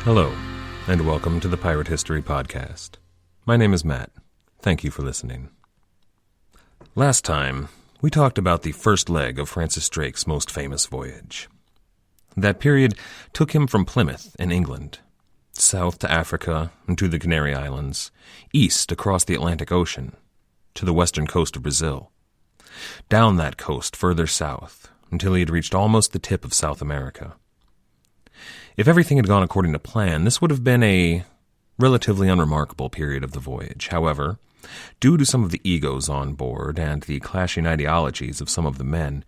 Hello, and welcome to the Pirate History Podcast. My name is Matt. Thank you for listening. Last time, we talked about the first leg of Francis Drake's most famous voyage. That period took him from Plymouth in England, south to Africa and to the Canary Islands, east across the Atlantic Ocean, to the western coast of Brazil, down that coast further south until he had reached almost the tip of South America. If everything had gone according to plan, this would have been a relatively unremarkable period of the voyage. However, due to some of the egos on board and the clashing ideologies of some of the men,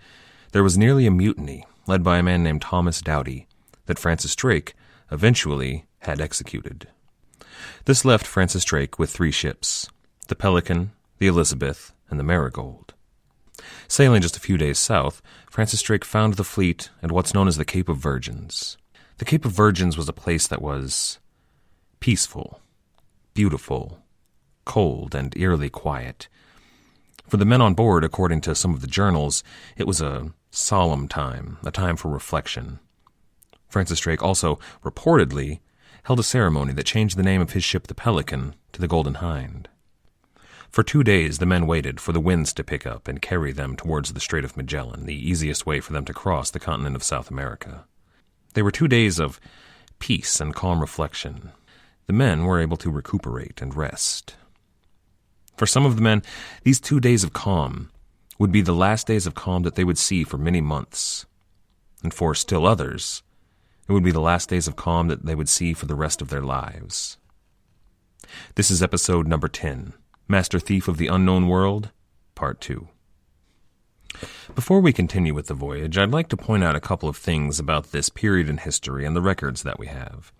there was nearly a mutiny led by a man named Thomas Doughty that Francis Drake eventually had executed. This left Francis Drake with 3 ships, the Pelican, the Elizabeth, and the Marigold. Sailing just a few days south, Francis Drake found the fleet at what's known as the Cape of Virgins. The Cape of Virgins was a place that was peaceful, beautiful, cold, and eerily quiet. For the men on board, according to some of the journals, it was a solemn time, a time for reflection. Francis Drake also, reportedly, held a ceremony that changed the name of his ship, the Pelican, to the Golden Hind. For 2 days, the men waited for the winds to pick up and carry them towards the Strait of Magellan, the easiest way for them to cross the continent of South America. They were 2 days of peace and calm reflection. The men were able to recuperate and rest. For some of the men, these 2 days of calm would be the last days of calm that they would see for many months. And for still others, it would be the last days of calm that they would see for the rest of their lives. This is episode number 10, Master Thief of the Unknown World, Part 2. Before we continue with the voyage, I'd like to point out a couple of things about this period in history and the records that we have.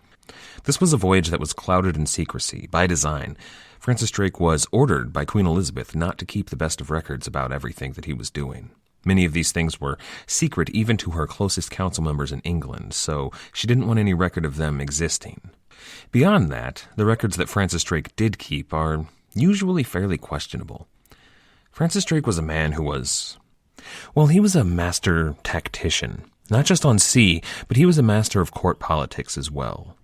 This was a voyage that was clouded in secrecy, by design. Francis Drake was ordered by Queen Elizabeth not to keep the best of records about everything that he was doing. Many of these things were secret even to her closest council members in England, so she didn't want any record of them existing. Beyond that, the records that Francis Drake did keep are usually fairly questionable. Francis Drake was a man who was... Well, he was a master tactician, not just on sea, but he was a master of court politics as well.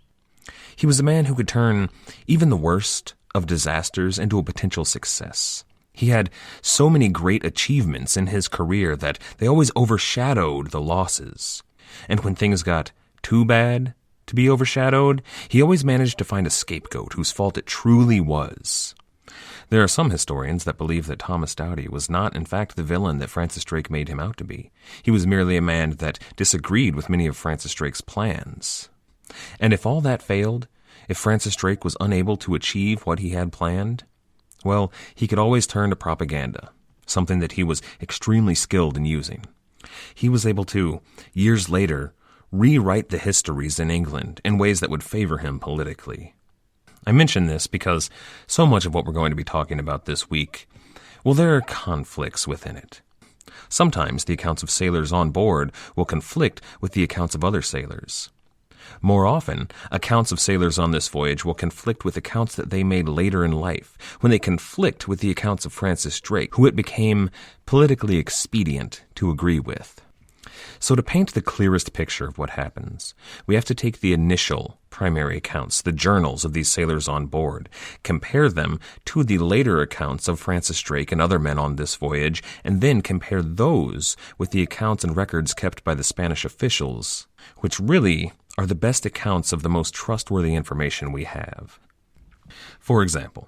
He was a man who could turn even the worst of disasters into a potential success. He had so many great achievements in his career that they always overshadowed the losses. And when things got too bad to be overshadowed, he always managed to find a scapegoat whose fault it truly was. There are some historians that believe that Thomas Doughty was not, in fact, the villain that Francis Drake made him out to be. He was merely a man that disagreed with many of Francis Drake's plans. And if all that failed, if Francis Drake was unable to achieve what he had planned, well, he could always turn to propaganda, something that he was extremely skilled in using. He was able to, years later, rewrite the histories in England in ways that would favor him politically. I mention this because so much of what we're going to be talking about this week, well, there are conflicts within it. Sometimes the accounts of sailors on board will conflict with the accounts of other sailors. More often, accounts of sailors on this voyage will conflict with accounts that they made later in life, when they conflict with the accounts of Francis Drake, who it became politically expedient to agree with. So to paint the clearest picture of what happens, we have to take the initial primary accounts, the journals of these sailors on board, compare them to the later accounts of Francis Drake and other men on this voyage, and then compare those with the accounts and records kept by the Spanish officials, which really are the best accounts of the most trustworthy information we have. For example,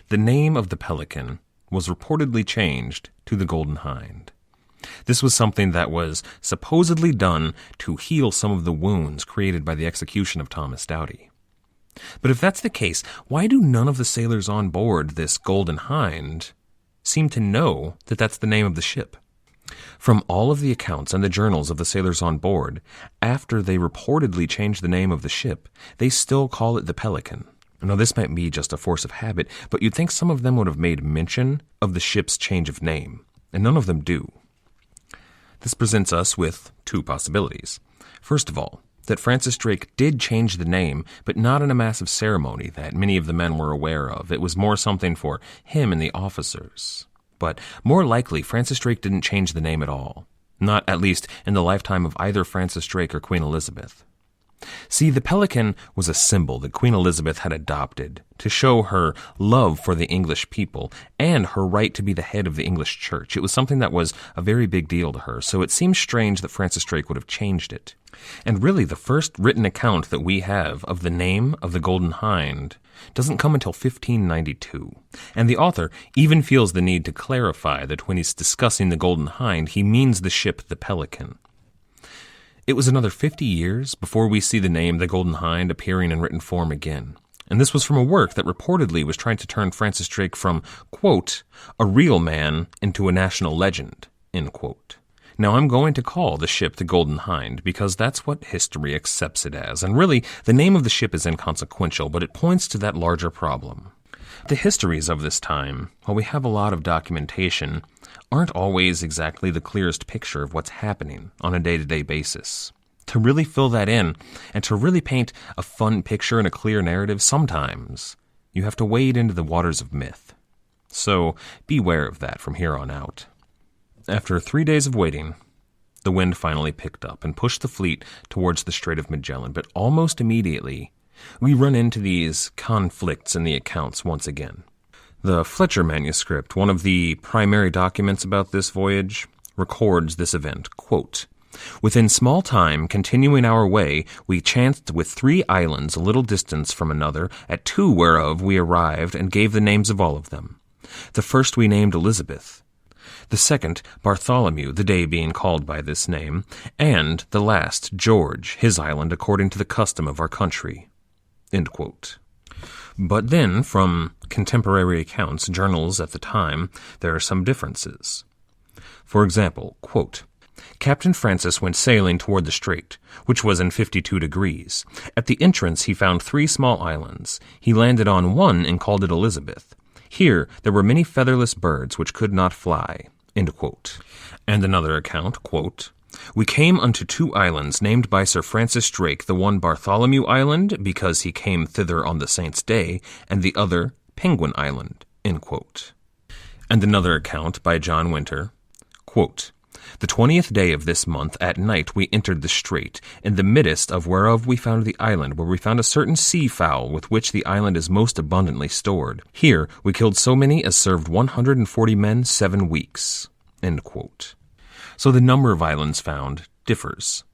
the name of the Pelican was reportedly changed to the Golden Hind. This was something that was supposedly done to heal some of the wounds created by the execution of Thomas Doughty. But if that's the case, why do none of the sailors on board this Golden Hind seem to know that that's the name of the ship? From all of the accounts and the journals of the sailors on board, after they reportedly changed the name of the ship, they still call it the Pelican. Now, this might be just a force of habit, but you'd think some of them would have made mention of the ship's change of name, and none of them do. This presents us with 2 possibilities. First of all, that Francis Drake did change the name, but not in a massive ceremony that many of the men were aware of. It was more something for him and the officers. But more likely, Francis Drake didn't change the name at all. Not, at least, in the lifetime of either Francis Drake or Queen Elizabeth. See, the pelican was a symbol that Queen Elizabeth had adopted to show her love for the English people and her right to be the head of the English church. It was something that was a very big deal to her, so it seems strange that Francis Drake would have changed it. And really, the first written account that we have of the name of the Golden Hind doesn't come until 1592. And the author even feels the need to clarify that when he's discussing the Golden Hind, he means the ship the Pelican. It was another 50 years before we see the name the Golden Hind appearing in written form again. And this was from a work that reportedly was trying to turn Francis Drake from, quote, a real man into a national legend, end quote. Now, I'm going to call the ship the Golden Hind because that's what history accepts it as. And really, the name of the ship is inconsequential, but it points to that larger problem. The histories of this time, while we have a lot of documentation, aren't always exactly the clearest picture of what's happening on a day-to-day basis. To really fill that in, and to really paint a fun picture and a clear narrative, sometimes you have to wade into the waters of myth. So beware of that from here on out. After 3 days of waiting, the wind finally picked up and pushed the fleet towards the Strait of Magellan, but almost immediately, we run into these conflicts in the accounts once again. The Fletcher manuscript, one of the primary documents about this voyage, records this event, quote, within small time, continuing our way, we chanced with 3 islands a little distance from another, at 2 whereof we arrived and gave the names of all of them. The first we named Elizabeth, the second Bartholomew, the day being called by this name, and the last George, his island, according to the custom of our country. End quote. But then, from contemporary accounts, journals at the time, there are some differences. For example, quote, Captain Francis went sailing toward the strait, which was in 52 degrees. At the entrance he found 3 small islands. He landed on one and called it Elizabeth. Here there were many featherless birds which could not fly. End quote. And another account, quote, we came unto 2 islands named by Sir Francis Drake, the one Bartholomew Island, because he came thither on the saint's day, and the other Penguin Island. End quote. And another account by John Winter, quote, the 20th day of this month at night we entered the strait, in the midst of whereof we found the island, where we found a certain sea fowl with which the island is most abundantly stored. Here we killed so many as served 140 men 7 weeks. End quote. So the number of islands found differs.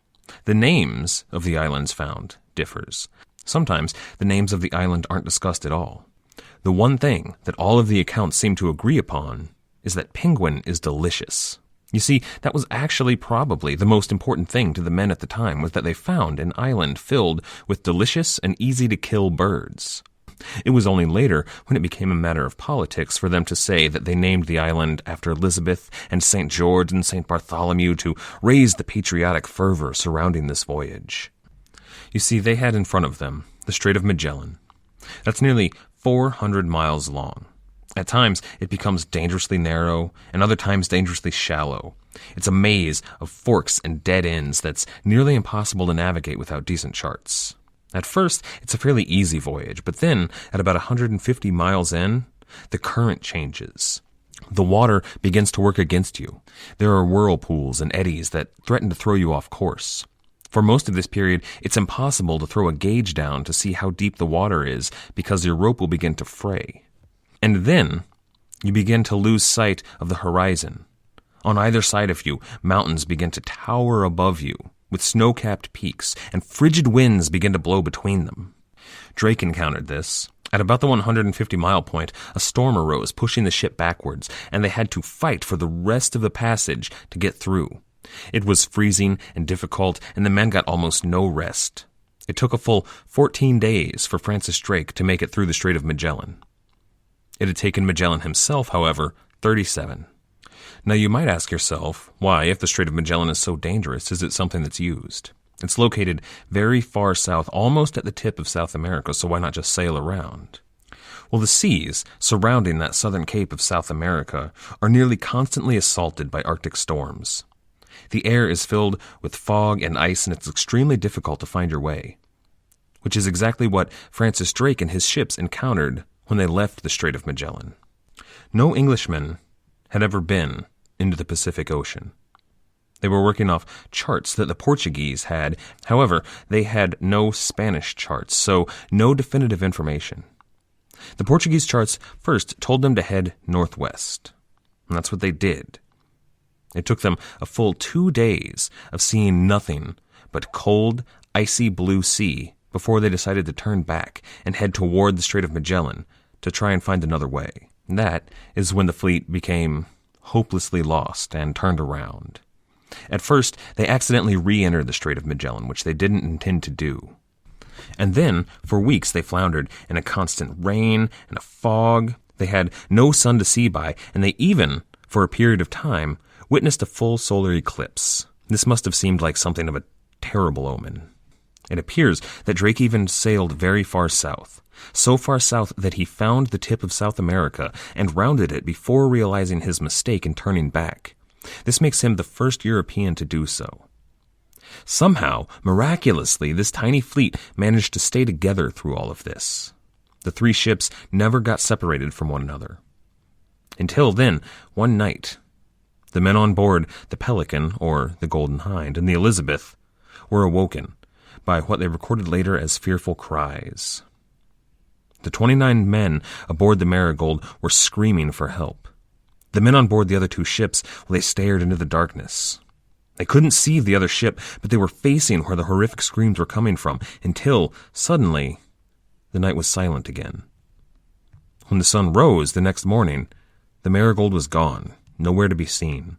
The names of the islands found differs. Sometimes the names of the island aren't discussed at all. The one thing that all of the accounts seem to agree upon is that penguin is delicious. You see, that was actually probably the most important thing to the men at the time, was that they found an island filled with delicious and easy-to-kill birds. It was only later, when it became a matter of politics, for them to say that they named the island after Elizabeth and St. George and St. Bartholomew to raise the patriotic fervor surrounding this voyage. You see, they had in front of them the Strait of Magellan. That's nearly 400 miles long. At times, it becomes dangerously narrow, and other times dangerously shallow. It's a maze of forks and dead ends that's nearly impossible to navigate without decent charts. At first, it's a fairly easy voyage, but then, at about 150 miles in, the current changes. The water begins to work against you. There are whirlpools and eddies that threaten to throw you off course. For most of this period, it's impossible to throw a gauge down to see how deep the water is because your rope will begin to fray. And then, you begin to lose sight of the horizon. On either side of you, mountains begin to tower above you, with snow-capped peaks, and frigid winds begin to blow between them. Drake encountered this. At about the 150-mile point, a storm arose, pushing the ship backwards, and they had to fight for the rest of the passage to get through. It was freezing and difficult, and the men got almost no rest. It took a full 14 days for Francis Drake to make it through the Strait of Magellan. It had taken Magellan himself, however, 37. Now you might ask yourself, why, if the Strait of Magellan is so dangerous, is it something that's used? It's located very far south, almost at the tip of South America, so why not just sail around? Well, the seas surrounding that southern cape of South America are nearly constantly assaulted by Arctic storms. The air is filled with fog and ice, and it's extremely difficult to find your way, which is exactly what Francis Drake and his ships encountered when they left the Strait of Magellan. No Englishman had ever been into the Pacific Ocean. They were working off charts that the Portuguese had. However, they had no Spanish charts, so no definitive information. The Portuguese charts first told them to head northwest, and that's what they did. It took them a full 2 days of seeing nothing but cold, icy blue sea before they decided to turn back and head toward the Strait of Magellan to try and find another way. That is when the fleet became hopelessly lost and turned around. At first, they accidentally re-entered the Strait of Magellan, which they didn't intend to do. And then, for weeks, they floundered in a constant rain and a fog. They had no sun to see by, and they even, for a period of time, witnessed a full solar eclipse. This must have seemed like something of a terrible omen. It appears that Drake even sailed very far south, so far south that he found the tip of South America and rounded it before realizing his mistake and turning back. This makes him the first European to do so. Somehow, miraculously, this tiny fleet managed to stay together through all of this. The 3 ships never got separated from one another. Until then, one night, the men on board the Pelican, or the Golden Hind, and the Elizabeth were awoken by what they recorded later as fearful cries. The 29 men aboard the Marigold were screaming for help. The men on board the other 2 ships, they stared into the darkness. They couldn't see the other ship, but they were facing where the horrific screams were coming from, until, suddenly, the night was silent again. When the sun rose the next morning, the Marigold was gone, nowhere to be seen.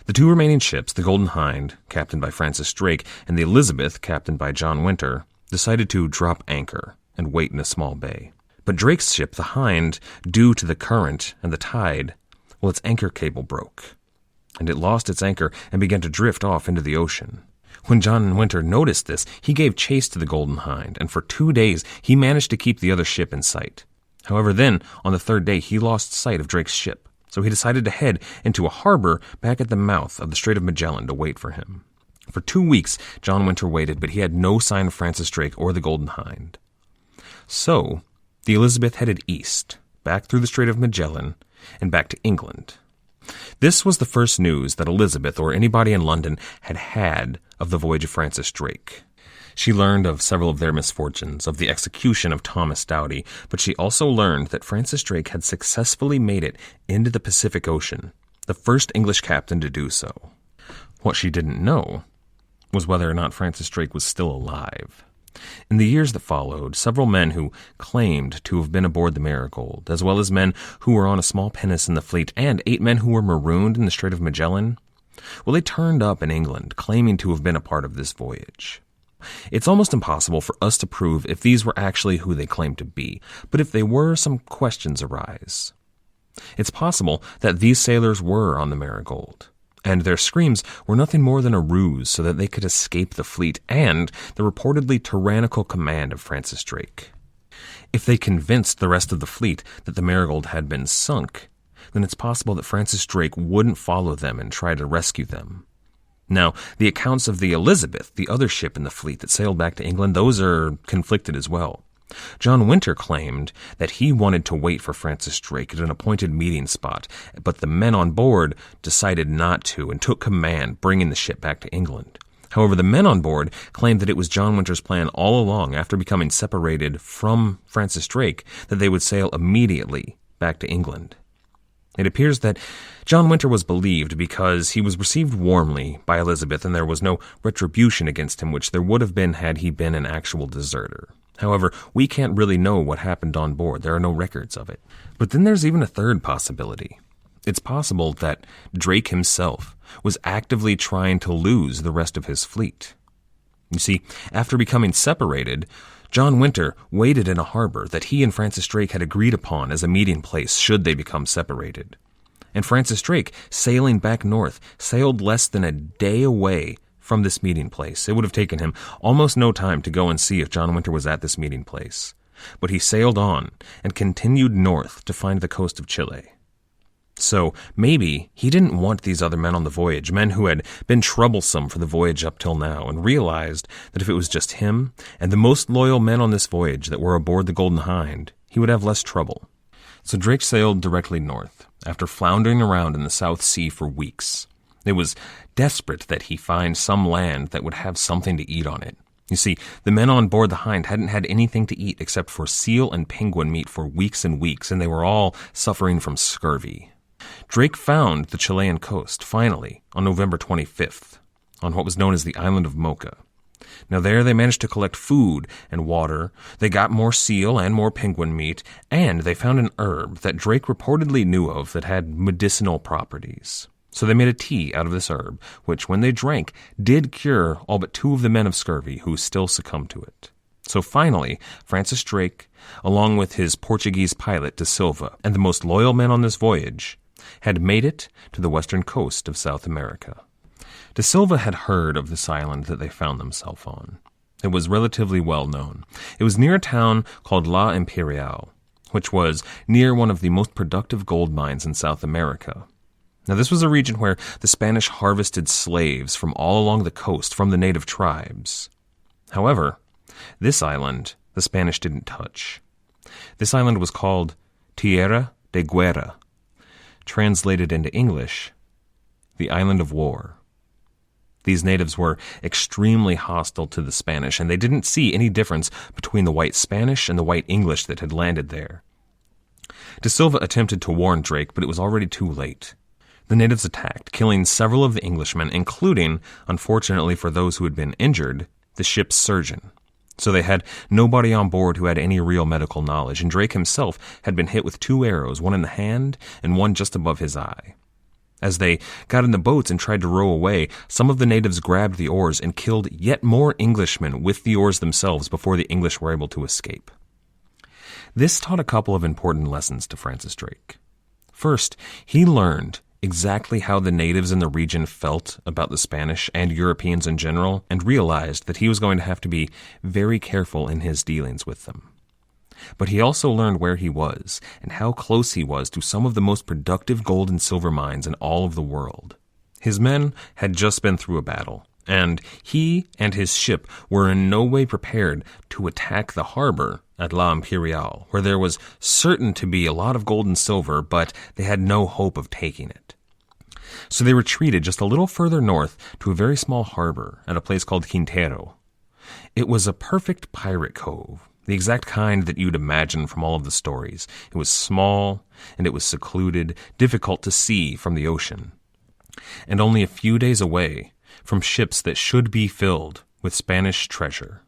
The 2 remaining ships, the Golden Hind, captained by Francis Drake, and the Elizabeth, captained by John Winter, decided to drop anchor and wait in a small bay. But Drake's ship, the Hind, due to the current and the tide, well, its anchor cable broke, and it lost its anchor and began to drift off into the ocean. When John Winter noticed this, he gave chase to the Golden Hind, and for 2 days he managed to keep the other ship in sight. However, then, on the 3rd day, he lost sight of Drake's ship, so he decided to head into a harbor back at the mouth of the Strait of Magellan to wait for him. For 2 weeks, John Winter waited, but he had no sign of Francis Drake or the Golden Hind. So, the Elizabeth headed east, back through the Strait of Magellan, and back to England. This was the first news that Elizabeth or anybody in London had had of the voyage of Francis Drake. She learned of several of their misfortunes, of the execution of Thomas Doughty, but she also learned that Francis Drake had successfully made it into the Pacific Ocean, the first English captain to do so. What she didn't know was whether or not Francis Drake was still alive. In the years that followed, several men who claimed to have been aboard the Marigold, as well as men who were on a small pinnace in the fleet, and 8 men who were marooned in the Strait of Magellan, well, they turned up in England, claiming to have been a part of this voyage. It's almost impossible for us to prove if these were actually who they claimed to be, but if they were, some questions arise. It's possible that these sailors were on the Marigold, and their screams were nothing more than a ruse so that they could escape the fleet and the reportedly tyrannical command of Francis Drake. If they convinced the rest of the fleet that the Marigold had been sunk, then it's possible that Francis Drake wouldn't follow them and try to rescue them. Now, the accounts of the Elizabeth, the other ship in the fleet that sailed back to England, those are conflicted as well. John Winter claimed that he wanted to wait for Francis Drake at an appointed meeting spot, but the men on board decided not to and took command, bringing the ship back to England. However, the men on board claimed that it was John Winter's plan all along, after becoming separated from Francis Drake, that they would sail immediately back to England. It appears that John Winter was believed because he was received warmly by Elizabeth and there was no retribution against him, which there would have been had he been an actual deserter. However, we can't really know what happened on board. There are no records of it. But then there's even a third possibility. It's possible that Drake himself was actively trying to lose the rest of his fleet. You see, after becoming separated, John Winter waited in a harbor that he and Francis Drake had agreed upon as a meeting place should they become separated. And Francis Drake, sailing back north, sailed less than a day away from this meeting place. It would have taken him almost no time to go and see if John Winter was at this meeting place. But he sailed on and continued north to find the coast of Chile. So maybe he didn't want these other men on the voyage, men who had been troublesome for the voyage up till now, and realized that if it was just him and the most loyal men on this voyage that were aboard the Golden Hind, he would have less trouble. So Drake sailed directly north, after floundering around in the South Sea for weeks. It was desperate that he find some land that would have something to eat on it. You see, the men on board the Hind hadn't had anything to eat except for seal and penguin meat for weeks and weeks, and they were all suffering from scurvy. Drake found the Chilean coast, finally, on November 25th, on what was known as the island of Mocha. Now there they managed to collect food and water, they got more seal and more penguin meat, and they found an herb that Drake reportedly knew of that had medicinal properties. So they made a tea out of this herb, which, when they drank, did cure all but 2 of the men of scurvy who still succumbed to it. So finally, Francis Drake, along with his Portuguese pilot De Silva, and the most loyal men on this voyage, had made it to the western coast of South America. De Silva had heard of this island that they found themselves on. It was relatively well known. It was near a town called La Imperial, which was near one of the most productive gold mines in South America. Now, this was a region where the Spanish harvested slaves from all along the coast from the native tribes. However, this island the Spanish didn't touch. This island was called Tierra de Guerra, translated into English, the Island of War. These natives were extremely hostile to the Spanish, and they didn't see any difference between the white Spanish and the white English that had landed there. De Silva attempted to warn Drake, but it was already too late. The natives attacked, killing several of the Englishmen, including, unfortunately for those who had been injured, the ship's surgeon. So they had nobody on board who had any real medical knowledge, and Drake himself had been hit with 2 arrows, one in the hand and one just above his eye. As they got in the boats and tried to row away, some of the natives grabbed the oars and killed yet more Englishmen with the oars themselves before the English were able to escape. This taught a couple of important lessons to Francis Drake. First, he learned exactly how the natives in the region felt about the Spanish and Europeans in general, and realized that he was going to have to be very careful in his dealings with them. But he also learned where he was, and how close he was to some of the most productive gold and silver mines in all of the world. His men had just been through a battle, and he and his ship were in no way prepared to attack the harbor at La Imperial, where there was certain to be a lot of gold and silver, but they had no hope of taking it. So they retreated just a little further north to a very small harbor at a place called Quintero. It was a perfect pirate cove, the exact kind that you'd imagine from all of the stories. It was small, and it was secluded, difficult to see from the ocean, and only a few days away from ships that should be filled with Spanish treasure.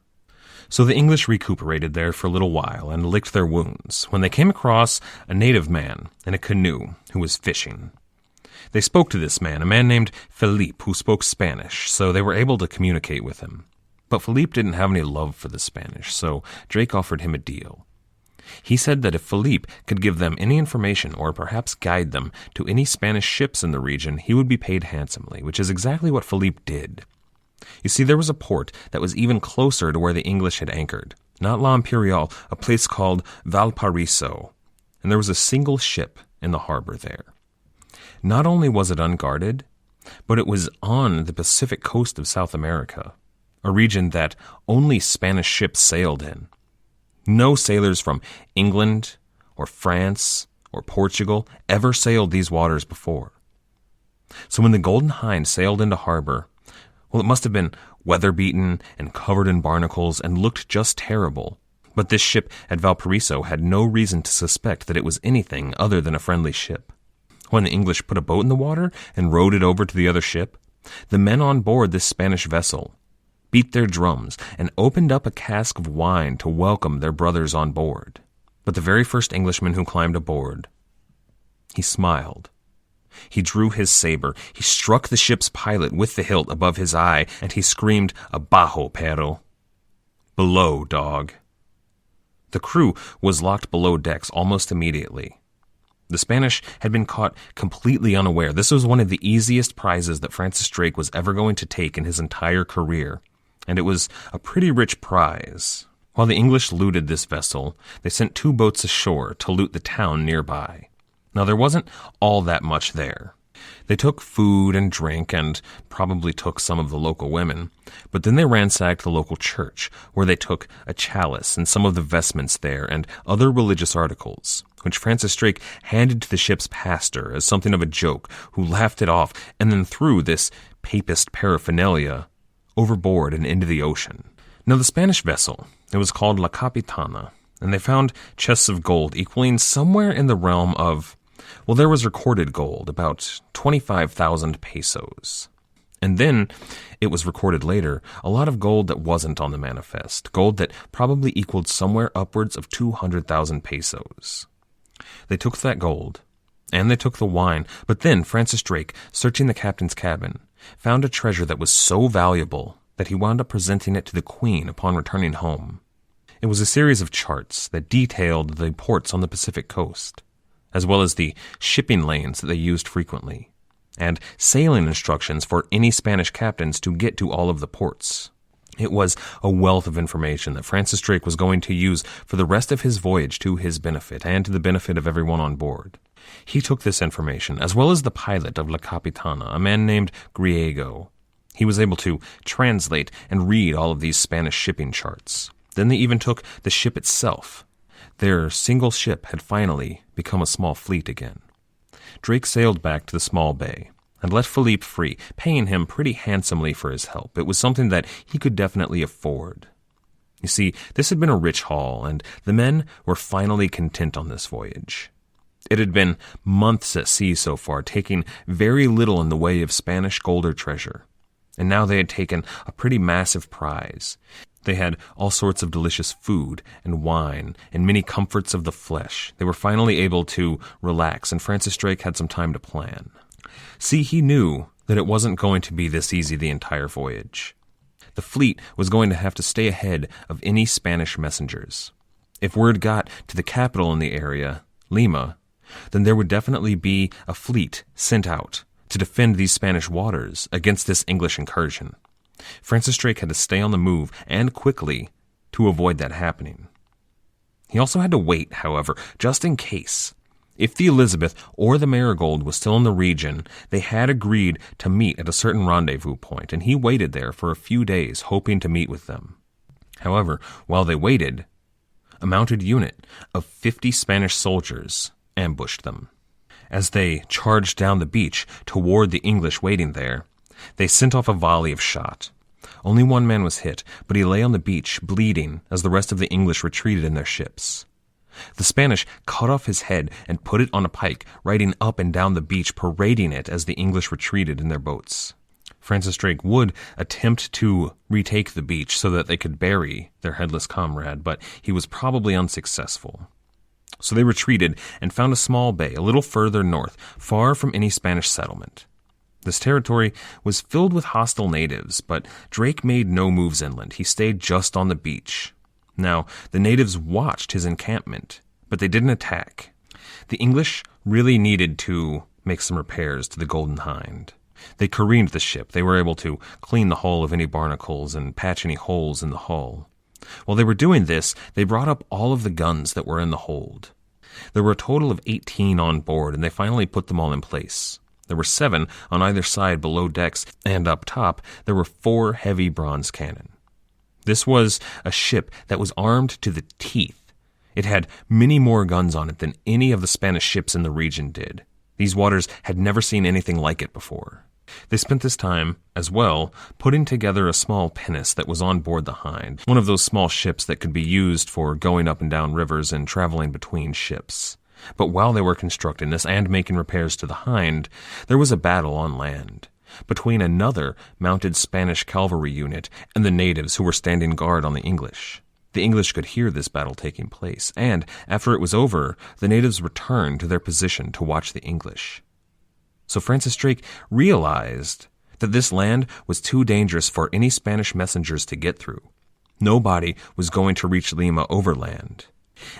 So the English recuperated there for a little while and licked their wounds when they came across a native man in a canoe who was fishing. They spoke to this man, a man named Philippe, who spoke Spanish, so they were able to communicate with him. But Philippe didn't have any love for the Spanish, so Drake offered him a deal. He said that if Philippe could give them any information or perhaps guide them to any Spanish ships in the region, he would be paid handsomely, which is exactly what Philippe did. You see, there was a port that was even closer to where the English had anchored, not La Imperial, a place called Valparaiso, and there was a single ship in the harbor there. Not only was it unguarded, but it was on the Pacific coast of South America, a region that only Spanish ships sailed in. No sailors from England or France or Portugal ever sailed these waters before. So when the Golden Hind sailed into harbor, well, it must have been weather-beaten and covered in barnacles and looked just terrible. But this ship at Valparaiso had no reason to suspect that it was anything other than a friendly ship. When the English put a boat in the water and rowed it over to the other ship, the men on board this Spanish vessel beat their drums and opened up a cask of wine to welcome their brothers on board. But the very first Englishman who climbed aboard, he smiled. He drew his saber, he struck the ship's pilot with the hilt above his eye, and he screamed, "Abajo, perro!" Below, dog. The crew was locked below decks almost immediately. The Spanish had been caught completely unaware. This was one of the easiest prizes that Francis Drake was ever going to take in his entire career, and it was a pretty rich prize. While the English looted this vessel, they sent 2 boats ashore to loot the town nearby. Now, there wasn't all that much there. They took food and drink and probably took some of the local women, but then they ransacked the local church, where they took a chalice and some of the vestments there and other religious articles, which Francis Drake handed to the ship's pastor as something of a joke, who laughed it off and then threw this papist paraphernalia overboard and into the ocean. Now, the Spanish vessel, it was called La Capitana, and they found chests of gold equaling somewhere in the realm of, well, there was recorded gold, about 25,000 pesos. And then, it was recorded later, a lot of gold that wasn't on the manifest, gold that probably equaled somewhere upwards of 200,000 pesos. They took that gold, and they took the wine, but then Francis Drake, searching the captain's cabin, found a treasure that was so valuable that he wound up presenting it to the Queen upon returning home. It was a series of charts that detailed the ports on the Pacific coast, as well as the shipping lanes that they used frequently, and sailing instructions for any Spanish captains to get to all of the ports. It was a wealth of information that Francis Drake was going to use for the rest of his voyage to his benefit and to the benefit of everyone on board. He took this information, as well as the pilot of La Capitana, a man named Griego. He was able to translate and read all of these Spanish shipping charts. Then they even took the ship itself. Their single ship had finally become a small fleet again. Drake sailed back to the small bay and let Philippe free, paying him pretty handsomely for his help. It was something that he could definitely afford. You see, this had been a rich haul, and the men were finally content on this voyage. It had been months at sea so far, taking very little in the way of Spanish gold or treasure. And now they had taken a pretty massive prize. They had all sorts of delicious food and wine and many comforts of the flesh. They were finally able to relax, and Francis Drake had some time to plan. See, he knew that it wasn't going to be this easy the entire voyage. The fleet was going to have to stay ahead of any Spanish messengers. If word got to the capital in the area, Lima, then there would definitely be a fleet sent out to defend these Spanish waters against this English incursion. Francis Drake had to stay on the move, and quickly, to avoid that happening. He also had to wait, however, just in case. If the Elizabeth or the Marigold was still in the region, they had agreed to meet at a certain rendezvous point, and he waited there for a few days, hoping to meet with them. However, while they waited, a mounted unit of 50 Spanish soldiers ambushed them. As they charged down the beach toward the English waiting there, they sent off a volley of shot. Only one man was hit, but he lay on the beach, bleeding, as the rest of the English retreated in their ships. The Spanish cut off his head and put it on a pike, riding up and down the beach, parading it as the English retreated in their boats. Francis Drake would attempt to retake the beach so that they could bury their headless comrade, but he was probably unsuccessful. So they retreated and found a small bay a little further north, far from any Spanish settlement. This territory was filled with hostile natives, but Drake made no moves inland. He stayed just on the beach. Now, the natives watched his encampment, but they didn't attack. The English really needed to make some repairs to the Golden Hind. They careened the ship. They were able to clean the hull of any barnacles and patch any holes in the hull. While they were doing this, they brought up all of the guns that were in the hold. There were a total of 18 on board, and they finally put them all in place. There were 7 on either side below decks, and up top there were 4 heavy bronze cannon. This was a ship that was armed to the teeth. It had many more guns on it than any of the Spanish ships in the region did. These waters had never seen anything like it before. They spent this time, as well, putting together a small pinnace that was on board the Hind, one of those small ships that could be used for going up and down rivers and traveling between ships. But while they were constructing this and making repairs to the Hind, there was a battle on land between another mounted Spanish cavalry unit and the natives who were standing guard on the English. The English could hear this battle taking place, and after it was over, the natives returned to their position to watch the English. So Francis Drake realized that this land was too dangerous for any Spanish messengers to get through. Nobody was going to reach Lima overland.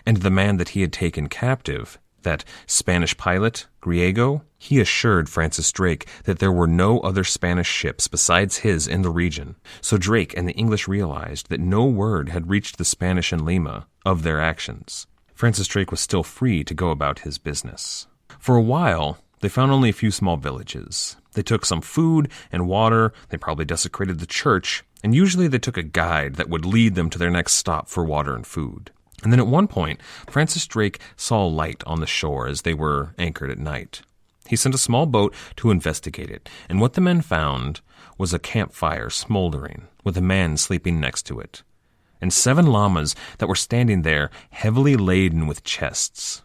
And the man that he had taken captive, that Spanish pilot, Griego, he assured Francis Drake that there were no other Spanish ships besides his in the region. So Drake and the English realized that no word had reached the Spanish in Lima of their actions. Francis Drake was still free to go about his business. For a while, they found only a few small villages. They took some food and water, they probably desecrated the church, and usually they took a guide that would lead them to their next stop for water and food. And then at one point, Francis Drake saw a light on the shore as they were anchored at night. He sent a small boat to investigate it, and what the men found was a campfire smoldering, with a man sleeping next to it, and 7 llamas that were standing there heavily laden with chests.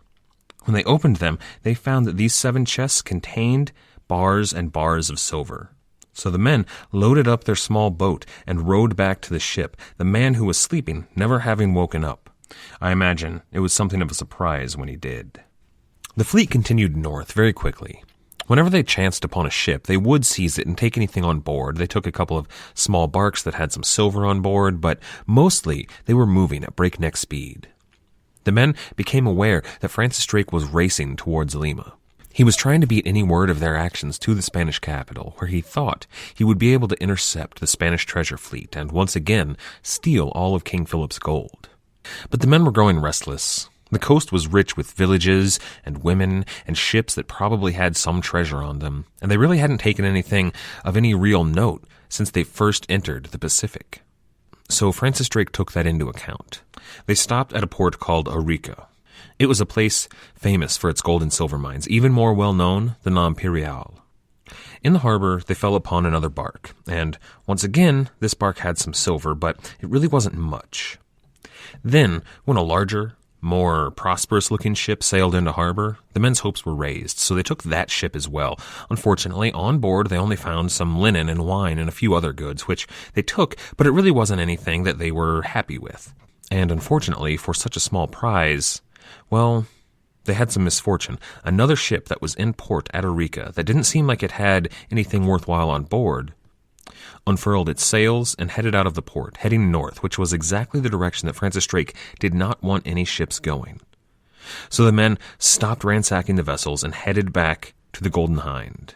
When they opened them, they found that these 7 chests contained bars and bars of silver. So the men loaded up their small boat and rowed back to the ship, the man who was sleeping never having woken up. I imagine it was something of a surprise when he did. The fleet continued north very quickly. Whenever they chanced upon a ship, they would seize it and take anything on board. They took a couple of small barks that had some silver on board, but mostly they were moving at breakneck speed. The men became aware that Francis Drake was racing towards Lima. He was trying to beat any word of their actions to the Spanish capital, where he thought he would be able to intercept the Spanish treasure fleet and once again steal all of King Philip's gold. But the men were growing restless. The coast was rich with villages and women and ships that probably had some treasure on them, and they really hadn't taken anything of any real note since they first entered the Pacific. So Francis Drake took that into account. They stopped at a port called Arica. It was a place famous for its gold and silver mines, even more well known than Imperial. In the harbor, they fell upon another bark, and once again, this bark had some silver, but it really wasn't much. Then, when a larger, more prosperous-looking ship sailed into harbor, the men's hopes were raised, so they took that ship as well. Unfortunately, on board they only found some linen and wine and a few other goods, which they took, but it really wasn't anything that they were happy with. And unfortunately, for such a small prize, well, they had some misfortune. Another ship that was in port at Arica that didn't seem like it had anything worthwhile on board unfurled its sails and headed out of the port, heading north, which was exactly the direction that Francis Drake did not want any ships going. So the men stopped ransacking the vessels and headed back to the Golden Hind.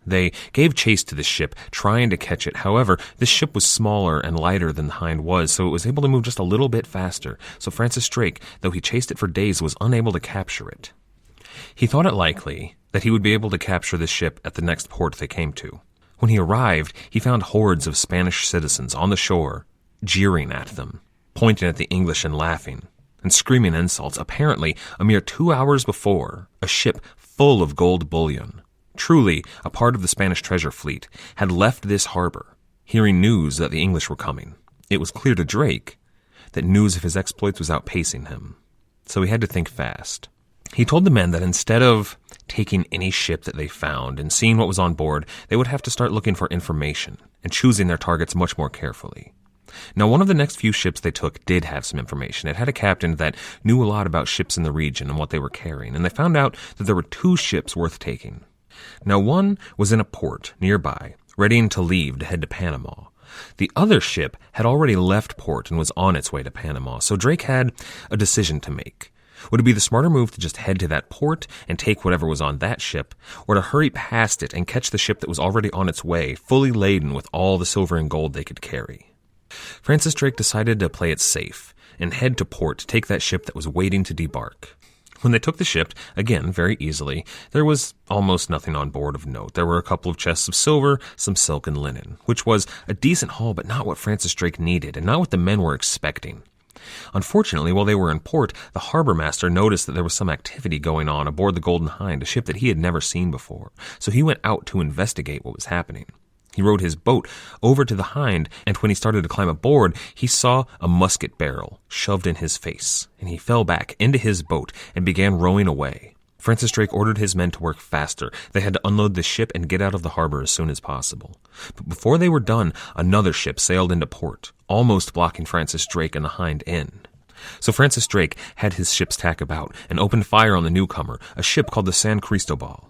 They gave chase to the ship, trying to catch it. However, this ship was smaller and lighter than the Hind was, so it was able to move just a little bit faster. So Francis Drake, though he chased it for days, was unable to capture it. He thought it likely that he would be able to capture this ship at the next port they came to. When he arrived, he found hordes of Spanish citizens on the shore, jeering at them, pointing at the English and laughing, and screaming insults. Apparently, a mere 2 hours before, a ship full of gold bullion, truly a part of the Spanish treasure fleet, had left this harbor, hearing news that the English were coming. It was clear to Drake that news of his exploits was outpacing him, so he had to think fast. He told the men that instead of taking any ship that they found and seeing what was on board, they would have to start looking for information and choosing their targets much more carefully. Now, one of the next few ships they took did have some information. It had a captain that knew a lot about ships in the region and what they were carrying, and they found out that there were 2 ships worth taking. Now, one was in a port nearby, readying to leave to head to Panama. The other ship had already left port and was on its way to Panama, so Drake had a decision to make. Would it be the smarter move to just head to that port and take whatever was on that ship, or to hurry past it and catch the ship that was already on its way, fully laden with all the silver and gold they could carry? Francis Drake decided to play it safe and head to port to take that ship that was waiting to debark. When they took the ship, again, very easily, there was almost nothing on board of note. There were a couple of chests of silver, some silk and linen, which was a decent haul, but not what Francis Drake needed, and not what the men were expecting. Unfortunately, while they were in port, the harbor master noticed that there was some activity going on aboard the Golden Hind, a ship that he had never seen before, so he went out to investigate what was happening. He rowed his boat over to the Hind, and when he started to climb aboard, he saw a musket barrel shoved in his face, and he fell back into his boat and began rowing away. Francis Drake ordered his men to work faster. They had to unload the ship and get out of the harbor as soon as possible. But before they were done, another ship sailed into port, almost blocking Francis Drake and the Hind in. So Francis Drake had his ships tack about and opened fire on the newcomer, a ship called the San Cristobal.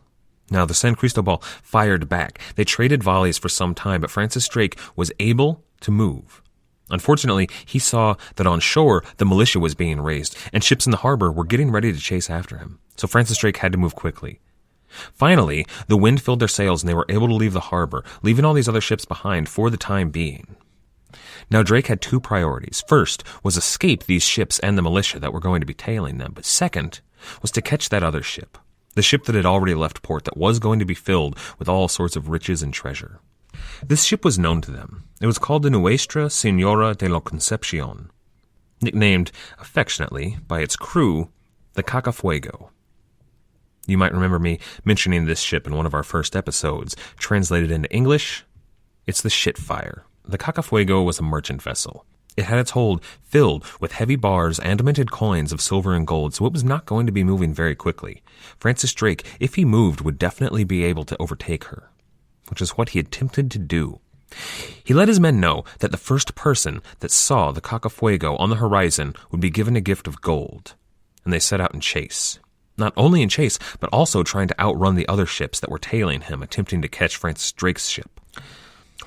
Now, the San Cristobal fired back. They traded volleys for some time, but Francis Drake was able to move. Unfortunately, he saw that on shore, the militia was being raised, and ships in the harbor were getting ready to chase after him. So Francis Drake had to move quickly. Finally, the wind filled their sails, and they were able to leave the harbor, leaving all these other ships behind for the time being. Now, Drake had 2 priorities. First was escape these ships and the militia that were going to be tailing them, but second was to catch that other ship, the ship that had already left port that was going to be filled with all sorts of riches and treasure. This ship was known to them. It was called the Nuestra Señora de la Concepción, nicknamed affectionately by its crew the Kaka Fuego. You might remember me mentioning this ship in one of our first episodes. Translated into English, it's the Shitfire. The Kaka Fuego was a merchant vessel. It had its hold filled with heavy bars and minted coins of silver and gold, so it was not going to be moving very quickly. Francis Drake, if he moved, would definitely be able to overtake her, which is what he attempted to do. He let his men know that the first person that saw the Kaka Fuego on the horizon would be given a gift of gold, and they set out in chase. Not only in chase, but also trying to outrun the other ships that were tailing him, attempting to catch Francis Drake's ship.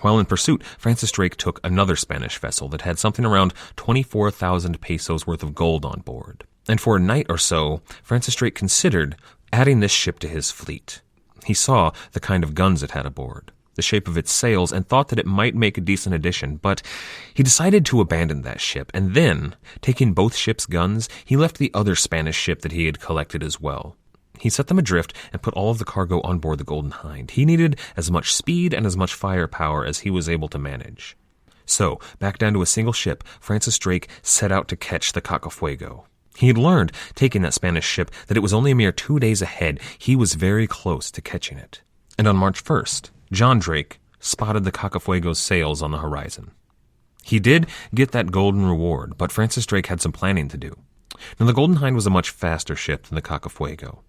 While in pursuit, Francis Drake took another Spanish vessel that had something around 24,000 pesos worth of gold on board. And for a night or so, Francis Drake considered adding this ship to his fleet. He saw the kind of guns it had aboard, the shape of its sails, and thought that it might make a decent addition, but he decided to abandon that ship, and then, taking both ships' guns, he left the other Spanish ship that he had collected as well. He set them adrift and put all of the cargo on board the Golden Hind. He needed as much speed and as much firepower as he was able to manage. So, back down to a single ship, Francis Drake set out to catch the Kaka Fuego. He had learned, taking that Spanish ship, that it was only a mere 2 days ahead. He was very close to catching it. And on March 1st, John Drake spotted the Kaka Fuego's sails on the horizon. He did get that golden reward, but Francis Drake had some planning to do. Now, the Golden Hind was a much faster ship than the Kaka Fuego.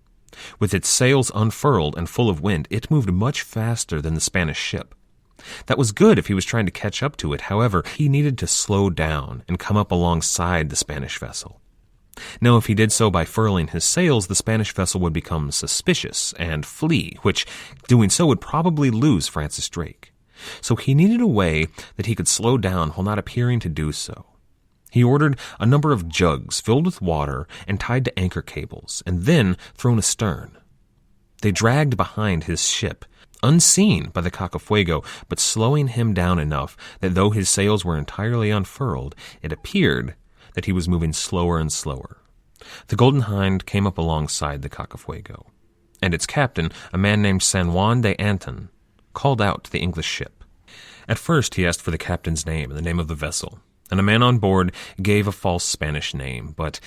With its sails unfurled and full of wind, it moved much faster than the Spanish ship. That was good if he was trying to catch up to it. However, he needed to slow down and come up alongside the Spanish vessel. Now, if he did so by furling his sails, the Spanish vessel would become suspicious and flee, which, doing so, would probably lose Francis Drake. So he needed a way that he could slow down while not appearing to do so. He ordered a number of jugs filled with water and tied to anchor cables, and then thrown astern. They dragged behind his ship, unseen by the Kaka Fuego, but slowing him down enough that though his sails were entirely unfurled, it appeared that he was moving slower and slower. The Golden Hind came up alongside the Kaka Fuego, and its captain, a man named San Juan de Anton, called out to the English ship. At first he asked for the captain's name and the name of the vessel, and a man on board gave a false Spanish name, but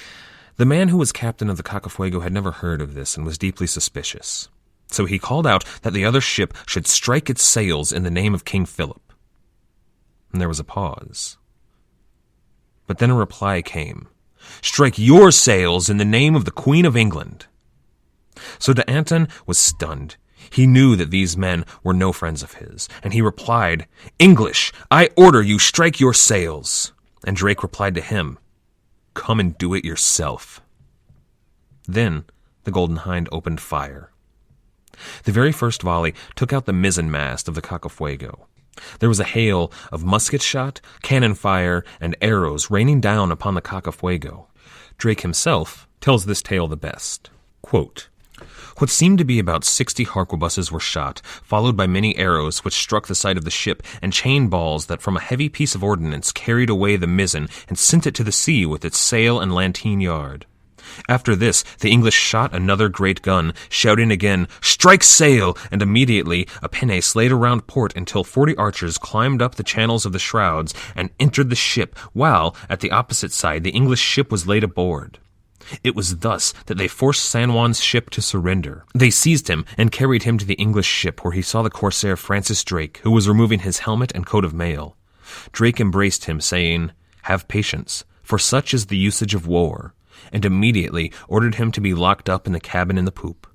the man who was captain of the Kaka Fuego had never heard of this and was deeply suspicious. So he called out that the other ship should strike its sails in the name of King Philip. And there was a pause. But then a reply came. "Strike your sails in the name of the Queen of England." So de Anton was stunned. He knew that these men were no friends of his, and he replied, "English, I order you strike your sails." And Drake replied to him, "Come and do it yourself." Then the Golden Hind opened fire. The very first volley took out the mizzenmast of the Kaka Fuego. There was a hail of musket shot, cannon fire, and arrows raining down upon the Kaka Fuego. Drake himself tells this tale the best. Quote, "What seemed to be about 60 harquebuses were shot, followed by many arrows which struck the side of the ship, and chain balls that from a heavy piece of ordnance carried away the mizzen and sent it to the sea with its sail and lateen yard. After this, the English shot another great gun, shouting again, 'Strike sail!' and immediately a pinnace laid around port until 40 archers climbed up the channels of the shrouds and entered the ship, while, at the opposite side, the English ship was laid aboard. It was thus that they forced San Juan's ship to surrender. They seized him and carried him to the English ship, where he saw the corsair Francis Drake, who was removing his helmet and coat of mail. Drake embraced him, saying, 'Have patience, for such is the usage of war,' and immediately ordered him to be locked up in the cabin in the poop."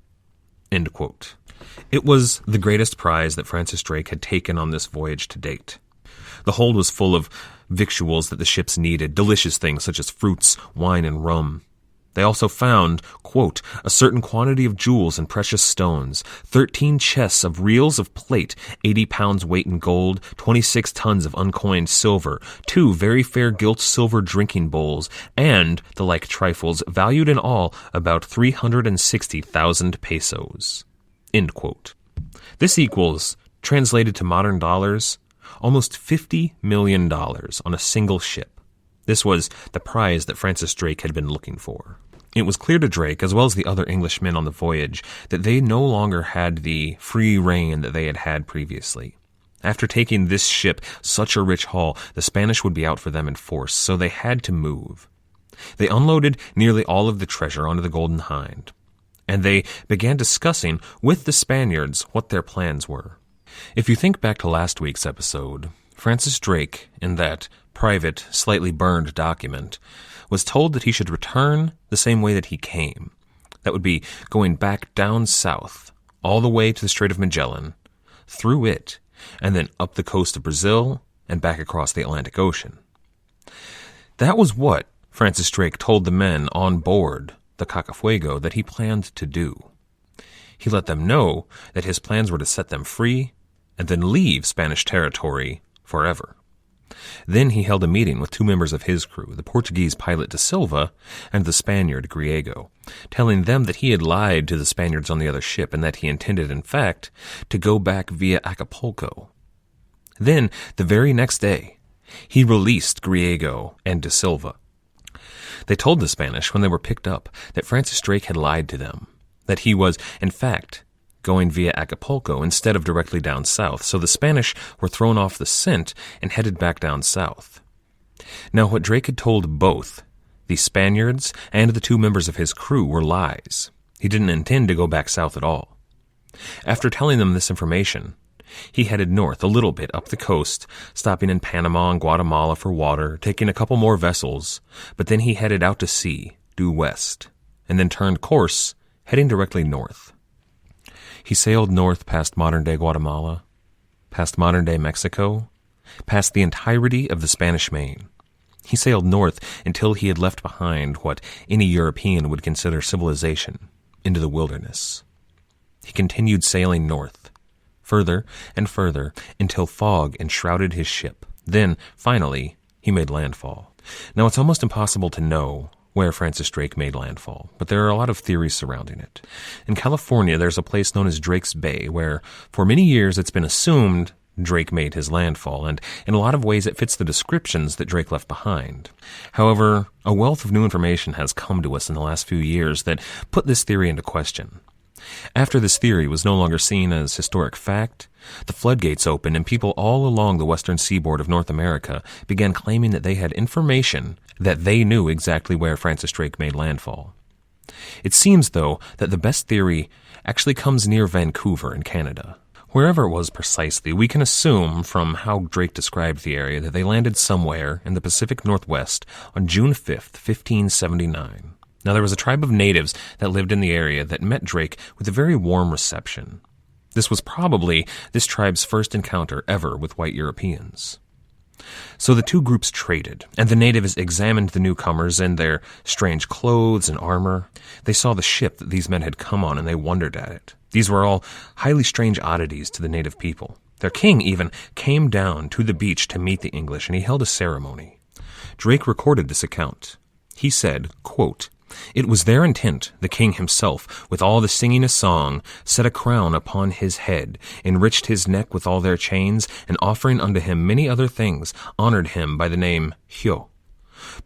End quote. It was the greatest prize that Francis Drake had taken on this voyage to date. The hold was full of victuals that the ships needed, delicious things such as fruits, wine, and rum. They also found, quote, "a certain quantity of jewels and precious stones, 13 chests of reels of plate, 80 pounds weight in gold, 26 tons of uncoined silver, 2 very fair gilt silver drinking bowls, and the like trifles, valued in all about 360,000 pesos. End quote. This equals, translated to modern dollars, almost $50 million on a single ship. This was the prize that Francis Drake had been looking for. It was clear to Drake, as well as the other Englishmen on the voyage, that they no longer had the free rein that they had had previously. After taking this ship, such a rich haul, the Spanish would be out for them in force, so they had to move. They unloaded nearly all of the treasure onto the Golden Hind, and they began discussing with the Spaniards what their plans were. If you think back to last week's episode, Francis Drake, in that private, slightly burned document, was told that he should return the same way that he came. That would be going back down south, all the way to the Strait of Magellan, through it, and then up the coast of Brazil and back across the Atlantic Ocean. That was what Francis Drake told the men on board the Kaka Fuego that he planned to do. He let them know that his plans were to set them free and then leave Spanish territory forever. Then he held a meeting with two members of his crew, the Portuguese pilot De Silva and the Spaniard Griego, telling them that he had lied to the Spaniards on the other ship and that he intended, in fact, to go back via Acapulco. Then, the very next day, he released Griego and De Silva. They told the Spanish when they were picked up that Francis Drake had lied to them, that he was, in fact, going via Acapulco instead of directly down south, so the Spanish were thrown off the scent and headed back down south. Now, what Drake had told both the Spaniards and the two members of his crew were lies. He didn't intend to go back south at all. After telling them this information, he headed north a little bit up the coast, stopping in Panama and Guatemala for water, taking a couple more vessels, but then he headed out to sea, due west, and then turned course, heading directly north. He sailed north past modern-day Guatemala, past modern-day Mexico, past the entirety of the Spanish Main. He sailed north until he had left behind what any European would consider civilization, into the wilderness. He continued sailing north, further and further, until fog enshrouded his ship. Then, finally, he made landfall. Now, it's almost impossible to know where Francis Drake made landfall, but there are a lot of theories surrounding it. In California, there's a place known as Drake's Bay, where for many years it's been assumed Drake made his landfall, and in a lot of ways it fits the descriptions that Drake left behind. However, a wealth of new information has come to us in the last few years that put this theory into question. After this theory was no longer seen as historic fact, the floodgates opened and people all along the western seaboard of North America began claiming that they had information that they knew exactly where Francis Drake made landfall. It seems, though, that the best theory actually comes near Vancouver in Canada. Wherever it was precisely, we can assume from how Drake described the area that they landed somewhere in the Pacific Northwest on June 5th, 1579. Now, there was a tribe of natives that lived in the area that met Drake with a very warm reception. This was probably this tribe's first encounter ever with white Europeans. So the two groups traded, and the natives examined the newcomers and their strange clothes and armor. They saw the ship that these men had come on, and they wondered at it. These were all highly strange oddities to the native people. Their king even came down to the beach to meet the English, and he held a ceremony. Drake recorded this account. He said, quote, "It was their intent, the king himself, with all the singing a song, set a crown upon his head, enriched his neck with all their chains, and offering unto him many other things, honored him by the name Hyo.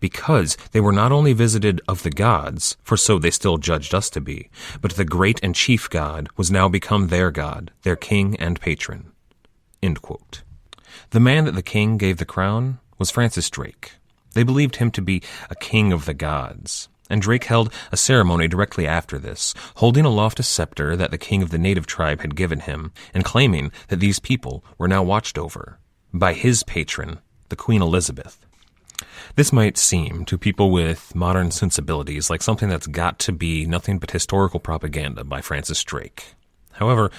Because they were not only visited of the gods, for so they still judged us to be, but the great and chief god was now become their god, their king and patron." End quote. The man that the king gave the crown was Francis Drake. They believed him to be a king of the gods. And Drake held a ceremony directly after this, holding aloft a scepter that the king of the native tribe had given him, and claiming that these people were now watched over by his patron, the Queen Elizabeth. This might seem, to people with modern sensibilities, like something that's got to be nothing but historical propaganda by Francis Drake. However,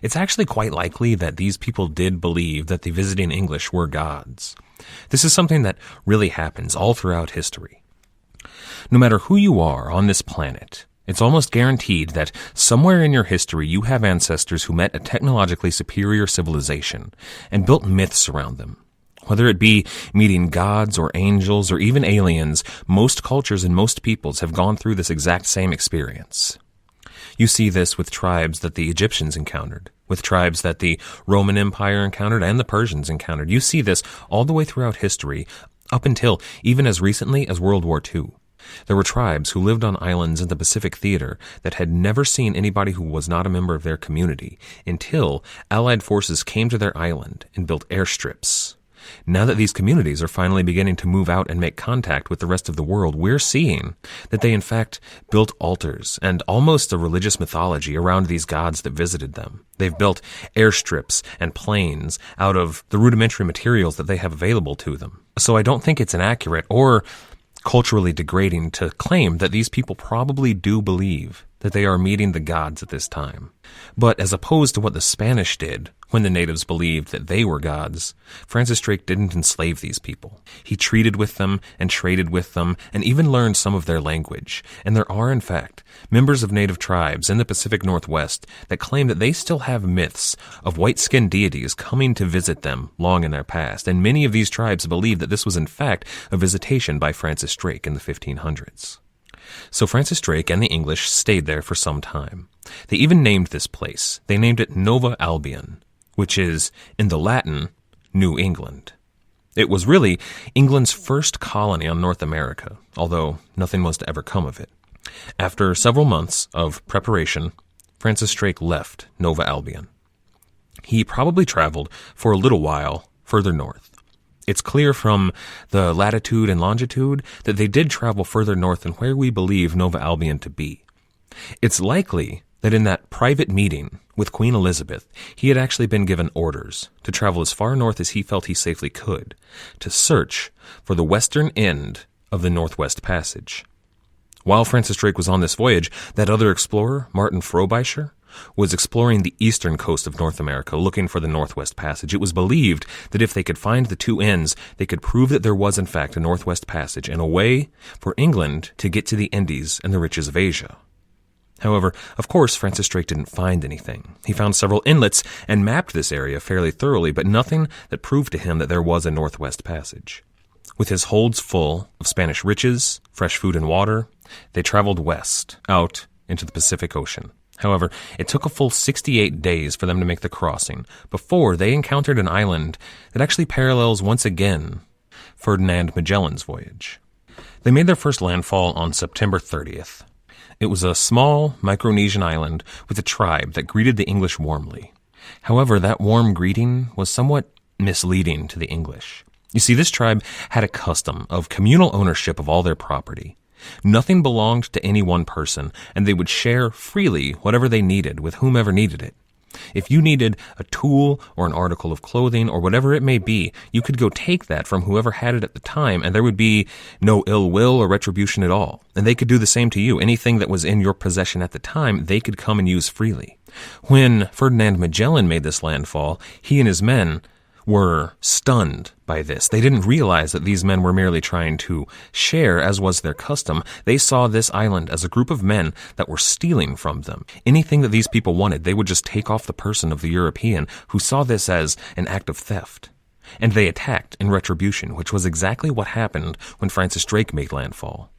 it's actually quite likely that these people did believe that the visiting English were gods. This is something that really happens all throughout history. No matter who you are on this planet, it's almost guaranteed that somewhere in your history you have ancestors who met a technologically superior civilization and built myths around them. Whether it be meeting gods or angels or even aliens, most cultures and most peoples have gone through this exact same experience. You see this with tribes that the Egyptians encountered, with tribes that the Roman Empire encountered and the Persians encountered. You see this all the way throughout history, up until even as recently as World War II. There were tribes who lived on islands in the Pacific Theater that had never seen anybody who was not a member of their community until Allied forces came to their island and built airstrips. Now that these communities are finally beginning to move out and make contact with the rest of the world, we're seeing that they in fact built altars and almost a religious mythology around these gods that visited them. They've built airstrips and planes out of the rudimentary materials that they have available to them. So I don't think it's inaccurate or culturally degrading to claim that these people probably do believe that they are meeting the gods at this time. But as opposed to what the Spanish did when the natives believed that they were gods, Francis Drake didn't enslave these people. He treated with them and traded with them and even learned some of their language. And there are, in fact, members of native tribes in the Pacific Northwest that claim that they still have myths of white-skinned deities coming to visit them long in their past. And many of these tribes believe that this was, in fact, a visitation by Francis Drake in the 1500s. So Francis Drake and the English stayed there for some time. They even named this place. They named it Nova Albion, which is, in the Latin, New England. It was really England's first colony on North America, although nothing was to ever come of it. After several months of preparation, Francis Drake left Nova Albion. He probably traveled for a little while further north. It's clear from the latitude and longitude that they did travel further north than where we believe Nova Albion to be. It's likely that in that private meeting with Queen Elizabeth, he had actually been given orders to travel as far north as he felt he safely could, to search for the western end of the Northwest Passage. While Francis Drake was on this voyage, that other explorer, Martin Frobisher, was exploring the eastern coast of North America looking for the Northwest Passage. It was believed that if they could find the two ends, they could prove that there was in fact a Northwest Passage and a way for England to get to the Indies and the riches of Asia. However, of course, Francis Drake didn't find anything. He found several inlets and mapped this area fairly thoroughly, but nothing that proved to him that there was a Northwest Passage. With his holds full of Spanish riches, fresh food and water, they traveled west, out into the Pacific Ocean. However, it took a full 68 days for them to make the crossing before they encountered an island that actually parallels once again Ferdinand Magellan's voyage. They made their first landfall on September 30th. It was a small Micronesian island with a tribe that greeted the English warmly. However, that warm greeting was somewhat misleading to the English. You see, this tribe had a custom of communal ownership of all their property. Nothing belonged to any one person, and they would share freely whatever they needed with whomever needed it. If you needed a tool or an article of clothing or whatever it may be, you could go take that from whoever had it at the time, and there would be no ill will or retribution at all. And they could do the same to you. Anything that was in your possession at the time, they could come and use freely. When Ferdinand Magellan made this landfall, he and his men were stunned by this. They didn't realize that these men were merely trying to share, as was their custom. They saw this island as a group of men that were stealing from them. Anything that these people wanted, they would just take off the person of the European, who saw this as an act of theft. And they attacked in retribution, which was exactly what happened when Francis Drake made landfall.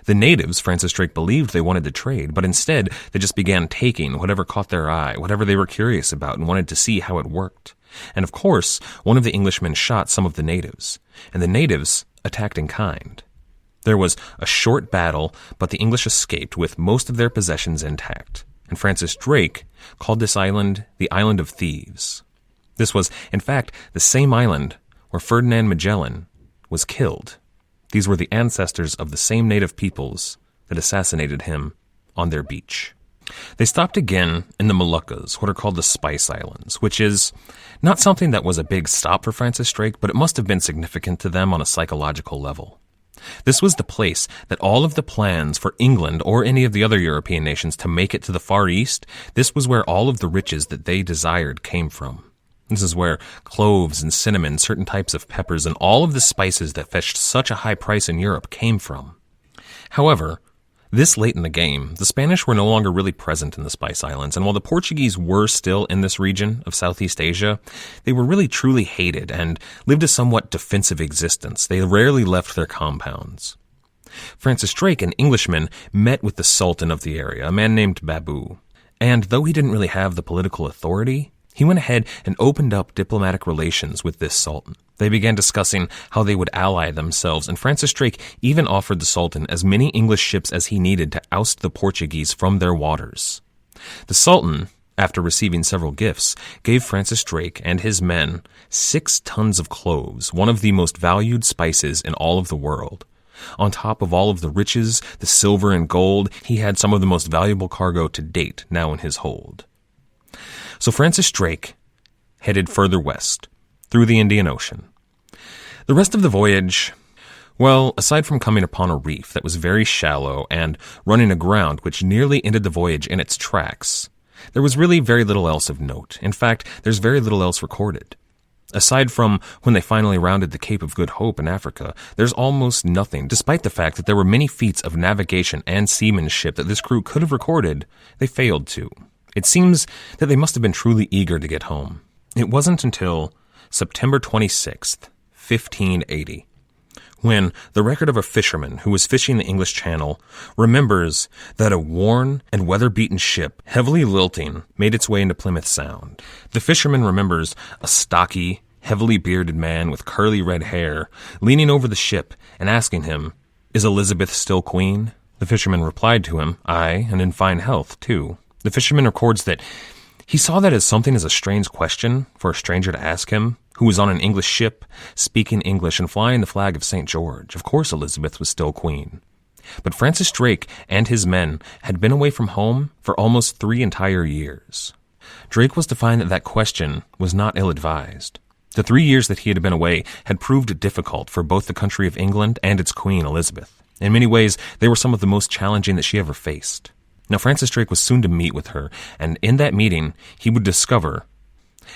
The natives, Francis Drake believed they wanted to trade, but instead they just began taking whatever caught their eye, whatever they were curious about and wanted to see how it worked. And of course, one of the Englishmen shot some of the natives, and the natives attacked in kind. There was a short battle, but the English escaped with most of their possessions intact, and Francis Drake called this island the Island of Thieves. This was, in fact, the same island where Ferdinand Magellan was killed. These were the ancestors of the same native peoples that assassinated him on their beach. They stopped again in the Moluccas, what are called the Spice Islands, which is not something that was a big stop for Francis Drake, but it must have been significant to them on a psychological level. This was the place that all of the plans for England or any of the other European nations to make it to the Far East, this was where all of the riches that they desired came from. This is where cloves and cinnamon, certain types of peppers, and all of the spices that fetched such a high price in Europe came from. However, this late in the game, the Spanish were no longer really present in the Spice Islands, and while the Portuguese were still in this region of Southeast Asia, they were really truly hated and lived a somewhat defensive existence. They rarely left their compounds. Francis Drake, an Englishman, met with the Sultan of the area, a man named Babu, and though he didn't really have the political authority, he went ahead and opened up diplomatic relations with this Sultan. They began discussing how they would ally themselves, and Francis Drake even offered the Sultan as many English ships as he needed to oust the Portuguese from their waters. The Sultan, after receiving several gifts, gave Francis Drake and his men 6 tons of cloves, one of the most valued spices in all of the world. On top of all of the riches, the silver and gold, he had some of the most valuable cargo to date now in his hold. So Francis Drake headed further west, through the Indian Ocean. The rest of the voyage, well, aside from coming upon a reef that was very shallow and running aground which nearly ended the voyage in its tracks, there was really very little else of note. In fact, there's very little else recorded. Aside from when they finally rounded the Cape of Good Hope in Africa, there's almost nothing, despite the fact that there were many feats of navigation and seamanship that this crew could have recorded, they failed to. It seems that they must have been truly eager to get home. It wasn't until September 26th, 1580, when the record of a fisherman who was fishing the English Channel remembers that a worn and weather-beaten ship, heavily lilting, made its way into Plymouth Sound. The fisherman remembers a stocky, heavily bearded man with curly red hair leaning over the ship and asking him, "Is Elizabeth still queen?" The fisherman replied to him, "Aye, and in fine health, too." The fisherman records that he saw that as something as a strange question for a stranger to ask him, who was on an English ship, speaking English and flying the flag of St. George. Of course Elizabeth was still queen. But Francis Drake and his men had been away from home for almost 3 entire years. Drake was to find that that question was not ill-advised. The 3 years that he had been away had proved difficult for both the country of England and its queen, Elizabeth. In many ways, they were some of the most challenging that she ever faced. Now, Francis Drake was soon to meet with her, and in that meeting, he would discover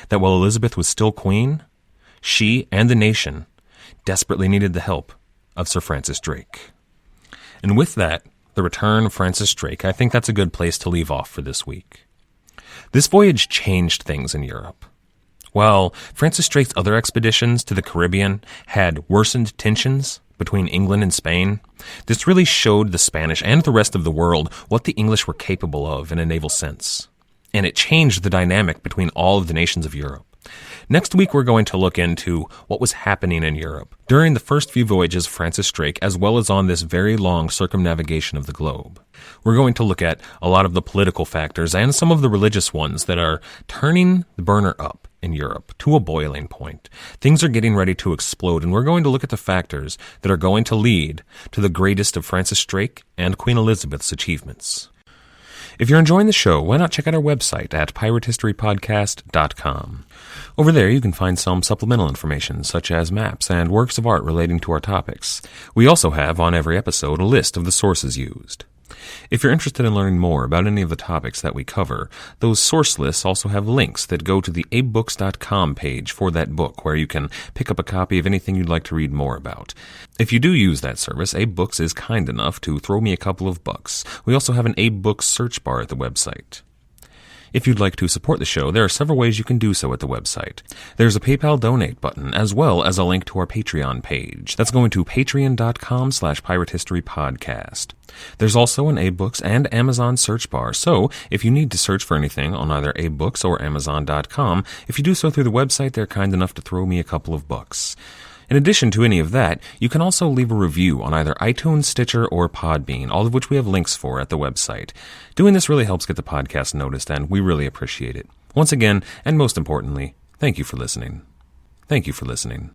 that while Elizabeth was still queen, she and the nation desperately needed the help of Sir Francis Drake. And with that, the return of Francis Drake, I think that's a good place to leave off for this week. This voyage changed things in Europe. While Francis Drake's other expeditions to the Caribbean had worsened tensions between England and Spain, this really showed the Spanish and the rest of the world what the English were capable of in a naval sense. And it changed the dynamic between all of the nations of Europe. Next week, we're going to look into what was happening in Europe during the first few voyages of Francis Drake, as well as on this very long circumnavigation of the globe. We're going to look at a lot of the political factors and some of the religious ones that are turning the burner up in Europe to a boiling point. Things are getting ready to explode, and we're going to look at the factors that are going to lead to the greatest of Francis Drake and Queen Elizabeth's achievements. If you're enjoying the show, why not check out our website at piratehistorypodcast.com. Over there, you can find some supplemental information, such as maps and works of art relating to our topics. We also have, on every episode, a list of the sources used. If you're interested in learning more about any of the topics that we cover, those source lists also have links that go to the abebooks.com page for that book, where you can pick up a copy of anything you'd like to read more about. If you do use that service, Abe Books is kind enough to throw me a couple of bucks. We also have an Abe Books search bar at the website. If you'd like to support the show, there are several ways you can do so at the website. There's a PayPal donate button, as well as a link to our Patreon page. That's going to patreon.com/piratehistorypodcast. There's also an Abe Books and Amazon search bar, so if you need to search for anything on either Abe Books or Amazon.com, if you do so through the website, they're kind enough to throw me a couple of bucks. In addition to any of that, you can also leave a review on either iTunes, Stitcher, or Podbean, all of which we have links for at the website. Doing this really helps get the podcast noticed, and we really appreciate it. Once again, and most importantly, thank you for listening. Thank you for listening.